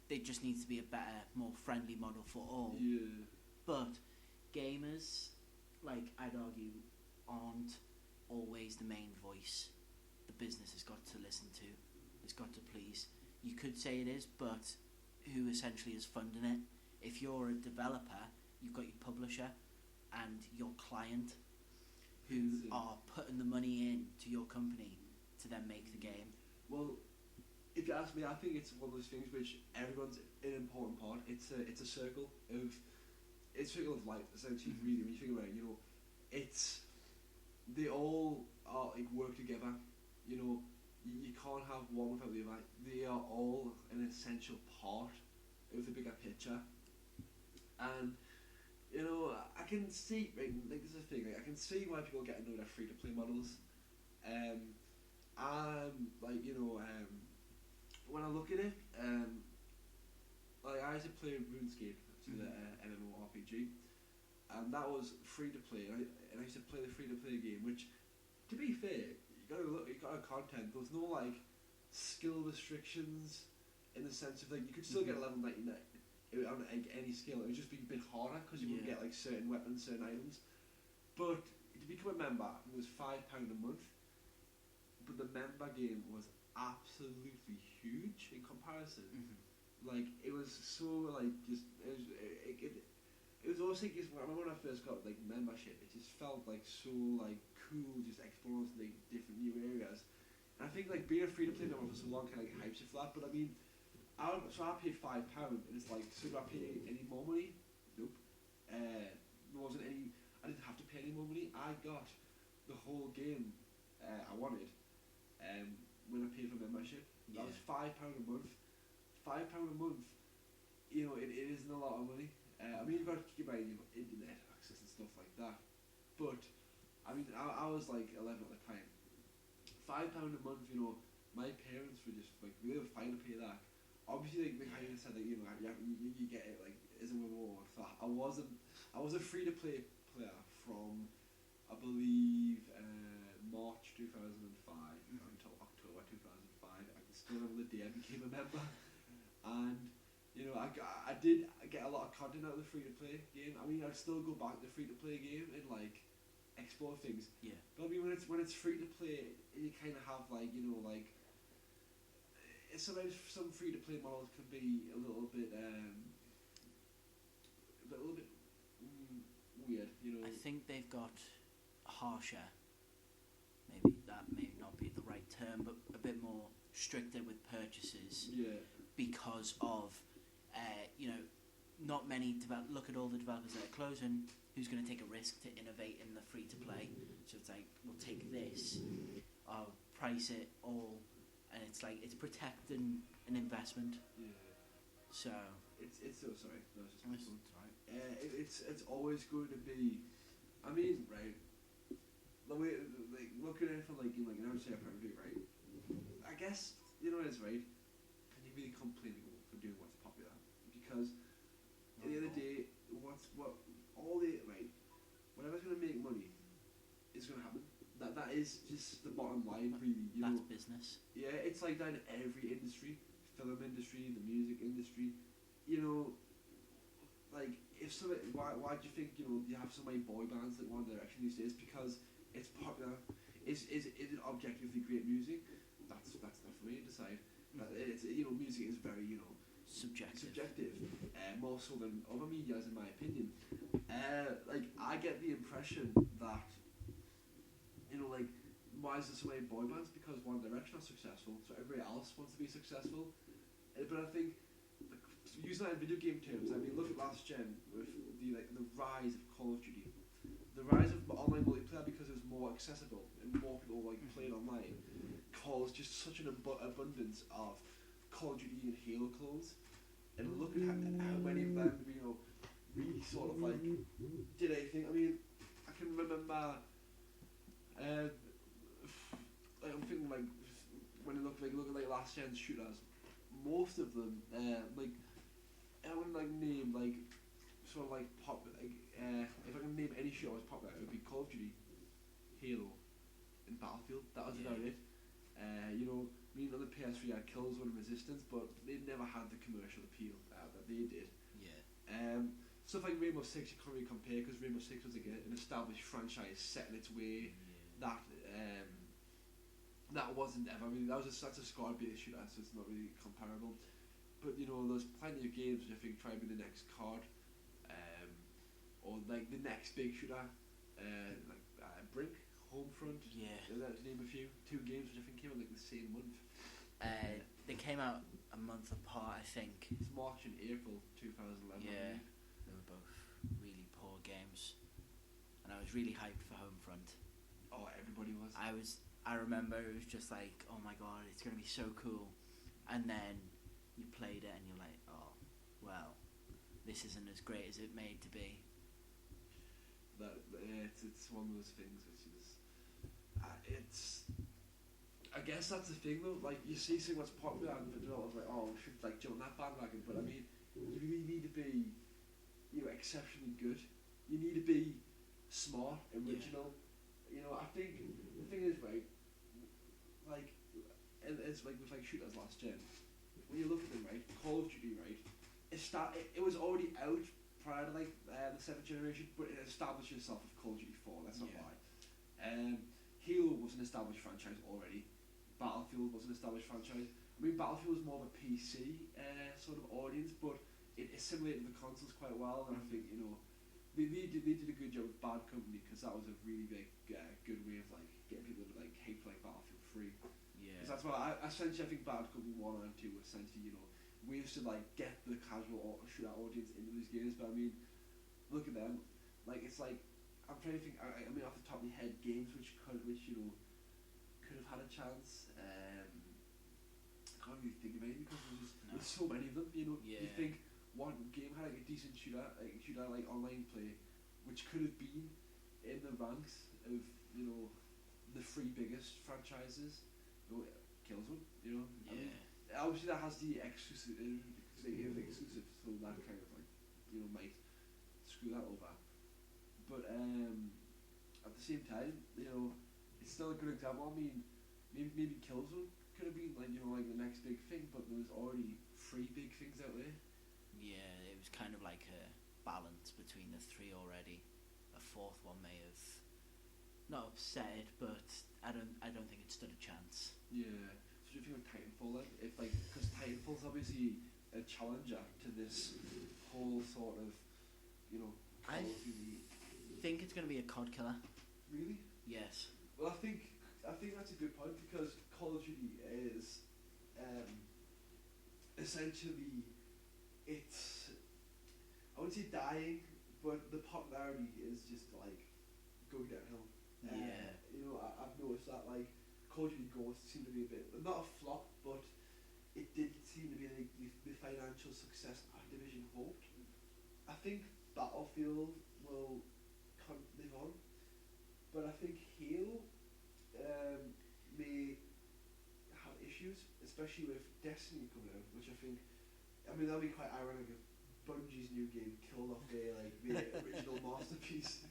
S2: it just needs to be a better, more friendly model for all.
S1: Yeah.
S2: But gamers, like, I'd argue, aren't always the main voice the business has got to listen to. It's got to please. You could say it is, but who essentially is funding it? If you're a developer, you've got your publisher and your client who are putting the money in to your company to then make the game.
S1: Well, if you ask me, I think it's one of those things which everyone's an important part. It's a circle of life, essentially. Really, when you think about it, you know, they all are like work together. You know, you can't have one without the other. They are all an essential part of the bigger picture. And, you know, I can see, right, like, this is the thing, like, I can see why people get annoyed at free-to-play models. Like, you know, when I look at it, like, I used to play RuneScape, the MMORPG, and that was free-to-play, and I used to play the free-to-play game, which, to be fair, you got a content. There was no like skill restrictions in the sense of like you could still get a level 99 on any skill. It would just be a bit harder because you wouldn't get like certain weapons, certain items. But to become a member, it was £5 a month. But the member game was absolutely huge in comparison. like it was so like just it was also just I remember when I first got like membership, it just felt like so like cool, just exploring like different new areas. And I think like being a free to play member for so long kind of like hypes you for that. But I mean, I paid £5, and it's like, so do I pay any more money? Nope. There wasn't any. I didn't have to pay any more money. I got the whole game I wanted. When I paid for membership, that was £5 a month. £5 a month. You know, it isn't a lot of money. I mean, you've got to keep buying internet access and stuff like that. But I mean, I was like 11 at the time. £5 a month. You know, my parents were just like, they were fine to pay that. Obviously, like kind of said that, you know, you get it like as a reward. So I was a free to play player from I believe March 2005 until October 2005. I can still remember the day I became a member, and you know I did get a lot of content out of the free to play game. I mean, I'd still go back to the free to play game and like explore things.
S2: Yeah.
S1: But I mean, when it's free to play, you kind of have like, you know, like sometimes some free to play models can be a little bit weird, you know.
S2: I think they've got harsher. Maybe that may not be the right term, but a bit more stricter with purchases.
S1: Yeah.
S2: Because of, you know, not many look at all the developers that are closing. Who's going to take a risk to innovate in the free to play? So it's like, we'll take this, I'll price it all, and it's like it's protecting an investment.
S1: Yeah.
S2: So
S1: it's so sorry. No, it's just
S2: right.
S1: it's always going to be. I mean, right. The way like looking at it from like an outside point of view, right? I guess you know what it is, right? Can you really complain for doing what's popular? Because at the end of the day, whatever's going to make money is going to happen. That is just the bottom line, really.
S2: That's business.
S1: Yeah, it's like that in every industry, film industry, the music industry. You know, like if somebody, why do you think you have so many boy bands like One Direction these days? Because it's popular. Is it objectively great music? That's not for me to decide. It's music is very subjective, more so than other medias, in my opinion. Like I get the impression that like why is there so many boy bands? Because One Direction are successful, so everybody else wants to be successful. But I think using that in video game terms, I mean look at last gen with the rise of Call of Duty, the rise of online multiplayer because it was more accessible and more people played online, caused just such an abundance of Call of Duty and Halo clones. And look at how many of them, really sort of did anything. I mean, I can remember, I'm thinking when I look at last gen's shooters, most of them, I wouldn't name pop, if I can name any shooter as popular, it would be Call of Duty, Halo, and Battlefield. That was about it. I mean, on the PS3 I had Killzone and Resistance, but they never had the commercial appeal that they did.
S2: Yeah.
S1: Stuff like Rainbow Six you can't really compare because Rainbow Six was like an established franchise set in its way. Yeah. That wasn't ever really. That's a squad-based shooter, so it's not really comparable. But there's plenty of games which I think try to be the next COD, or like the next big shooter, Brink. Homefront, let's name a few. 2 games which I think came out the same month.
S2: They came out a month apart, I think.
S1: It's March and April 2011.
S2: Yeah, they were both really poor games, and I was really hyped for Homefront.
S1: Oh, everybody was.
S2: I remember it was just like, oh my god, it's gonna be so cool, and then you played it and you're like, oh, well, this isn't as great as it made to be.
S1: It's one of those things which is. I guess that's the thing though. Like you see something what's popular, and developers like, oh, we should jump on that bandwagon. But I mean, you really need to be, exceptionally good. You need to be smart, original. Yeah. I think the thing is right. It's like with shooters last gen. When you look at them, right, Call of Duty, right, it was already out prior to the 7th generation, but it established itself with Call of Duty 4. That's not why. Halo was an established franchise already. Battlefield was an established franchise. I mean, Battlefield was more of a PC sort of audience, but it assimilated the consoles quite well, and I think, you know, they did a good job with Bad Company, because that was a really big good way of like getting people to like hate like Battlefield 3.
S2: Yeah.
S1: Because that's what I think Bad Company 1 and 2 were essentially, you know, ways to like get the casual shootout audience into these games. But I mean, look at them, like it's like I'm trying to think. I mean, off the top of my head, games which you know could have had a chance. I can't really think of any, because there's so many of them. You know,
S2: Yeah.
S1: you think one game had like a decent shooter like online play, which could have been in the ranks of, you know, the three biggest franchises. You know, Killzone. You know,
S2: Yeah.
S1: I mean, obviously that has the exclusive, exclusive, so that kind of like, you know, might screw that over. But at the same time, you know, it's still a good example. I mean, maybe Killzone could have been like, you know, like the next big thing, but there was already three big things out there.
S2: Yeah, it was kind of like a balance between the three already. A fourth one may have not upset it, but I don't think it stood a chance.
S1: Yeah. So do you think of Titanfall then? If like, because Titanfall's obviously a challenger to this whole sort of, you know, Call of Duty.
S2: think it's going to be a COD killer.
S1: Really?
S2: Yes.
S1: Well, I think that's a good point, because Call of Duty is essentially, it's, I wouldn't say dying, but the popularity is just like going downhill.
S2: Yeah.
S1: You know, I've noticed that like Call of Duty Ghosts seemed to be a bit, not a flop, but it did seem to be like the financial success Activision hoped. I think Battlefield will live on, but I think Halo may have issues, especially with Destiny coming out, which I think, I mean, that'll be quite ironic if Bungie's new game killed off their original masterpiece.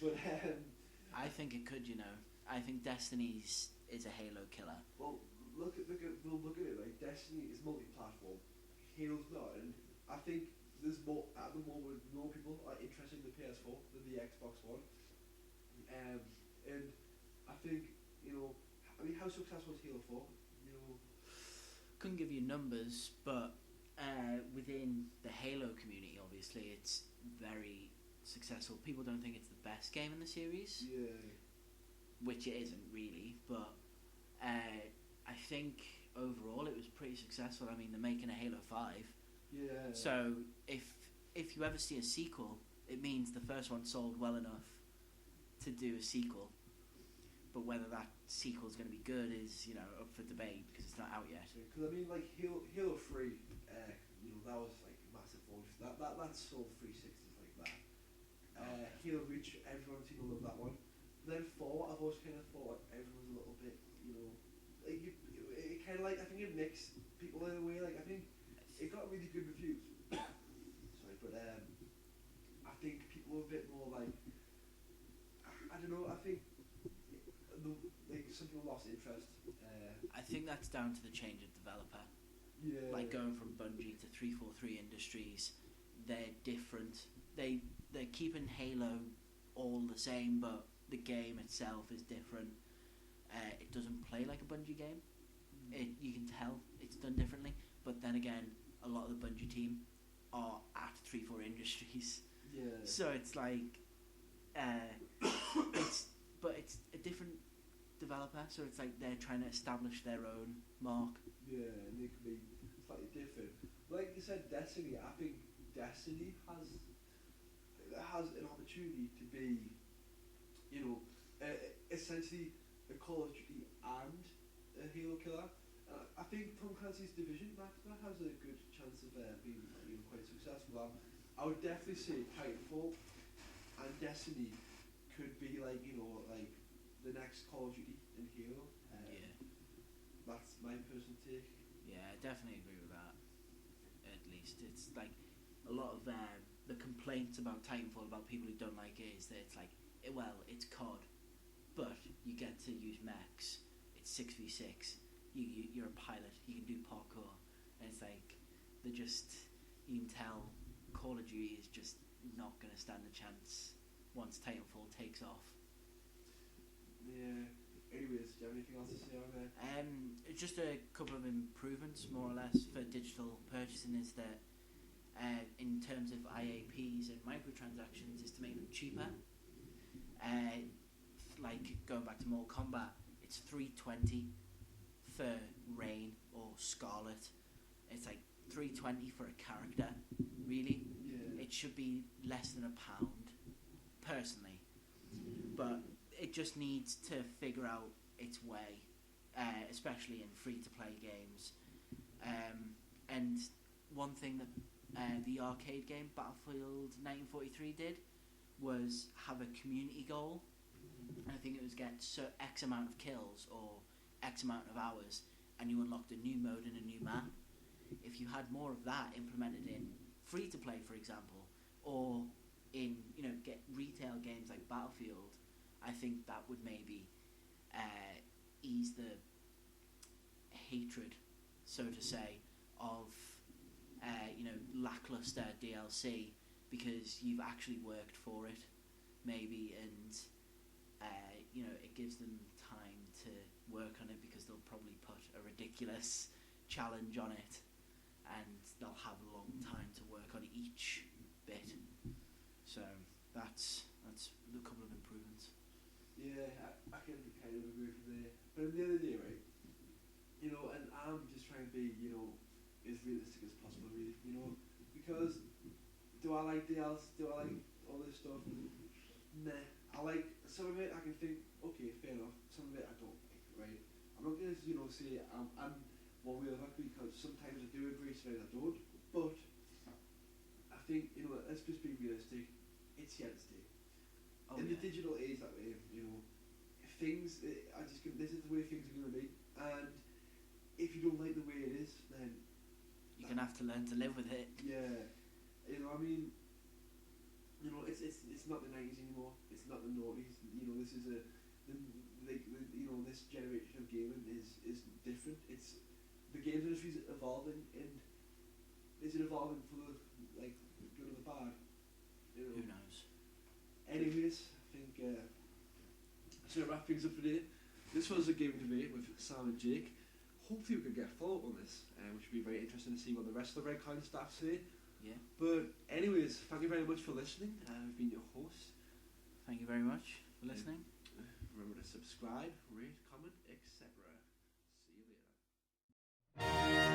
S1: But
S2: I think it could, you know. I think Destiny's is a Halo killer.
S1: well, look at it. Like, Destiny is multi-platform, Halo's not, and I think there's more at the moment. More people are interested in the PS4 than the Xbox One, and I think, you know, I mean, how successful is Halo 4? You know,
S2: Couldn't give you numbers, but within the Halo community, obviously, it's very successful. People don't think it's the best game in the series,
S1: yeah,
S2: which it isn't really, but I think overall it was pretty successful. I mean, they're making a Halo 5,
S1: yeah.
S2: so if you ever see a sequel, it means the first one sold well enough to do a sequel. But whether that sequel is going to be good is, you know, up for debate, because it's not out yet.
S1: Because I mean, like Halo 3, you know, that was like massive launch. That sold 360s like that. Halo Reach, everyone seemed to love that one. Then 4, I've always kind of thought everyone's a little bit, you know, like it kind of like, I think it mixed people in a way. Like, I think it got really good reviews. Sorry, but I think people were a bit more like, I don't know. I think some people lost interest.
S2: I think that's down to the change of developer.
S1: Yeah.
S2: Like going from Bungie to 343 Industries, they're different. They're keeping Halo all the same, but the game itself is different. It doesn't play like a Bungie game. You can tell it's done differently. But then again, a lot of the Bungie team are at 343 Industries,
S1: Yeah.
S2: so it's like it's a different developer. So it's like they're trying to establish their own mark.
S1: Yeah, and they could be slightly different. Like you said, Destiny. I think Destiny has an opportunity to be, you know, essentially a Call of Duty and a Halo killer. I think Tom Clancy's Division that has a good chance of being, you know, quite successful. I would definitely say Titanfall and Destiny could be like, you know, like the next Call of Duty and Halo.
S2: Yeah.
S1: That's my personal take.
S2: Yeah, I definitely agree with that. At least it's like a lot of the complaints about Titanfall, about people who don't like it, is that it's like, it's COD, but you get to use mechs. It's 6v6. You're a pilot. You can do parkour, and it's like you can tell Call of Duty is just not going to stand a chance once Titanfall takes off.
S1: Yeah, anyways, do you have anything else to say on there?
S2: Just a couple of improvements, more or less, for digital purchasing is that in terms of IAPs and microtransactions is to make them cheaper. Like going back to Mortal Kombat, it's $3.20 for Rain or Scarlet. It's like $3.20 for a character. Really,
S1: Yeah.
S2: it should be less than £1, personally. But it just needs to figure out its way, especially in free-to-play games. And one thing that the arcade game Battlefield 1943 did was have a community goal. I think it was get X amount of kills or X amount of hours, and you unlocked a new mode and a new map. If you had more of that implemented in free-to-play, for example, or in get retail games like Battlefield, I think that would maybe ease the hatred, so to say, of lackluster DLC, because you've actually worked for it, maybe, and it gives them time to work on it, because they'll probably put a ridiculous challenge on it, and they'll have a long time to work on each bit. So that's a couple of improvements.
S1: Yeah, I can kind of agree with you there. But at the end of the day, right, and I'm just trying to be, as realistic as possible, really, because do I like DLC? Do I like all this stuff? Nah. I like some of it. I can think, okay, fair enough. Some of it I don't like, right? I'm not gonna, say I'm one way or the other, because sometimes I do agree, sometimes I don't. But I think, let's just be realistic. It's here to stay. In the digital age that way, things. This is the way things are going to be, and if you don't like the way it is, then
S2: you're gonna have to learn to live with it.
S1: Yeah, it's not the 90s anymore. It's not the noughties. This is this generation of gaming is different. It's the games industry is evolving, and is it evolving for the good or the bad?
S2: Who knows?
S1: Anyways, I think so. To wrap things up today, this was a gaming debate with Sam and Jake. Hopefully we could get a follow-up on this, which would be very interesting to see what the rest of the Red Kind staff say.
S2: Yeah.
S1: But anyways, thank you very much for listening. I've been your host.
S2: Thank you very much for listening.
S1: Remember to subscribe, rate, comment, etc. See you later.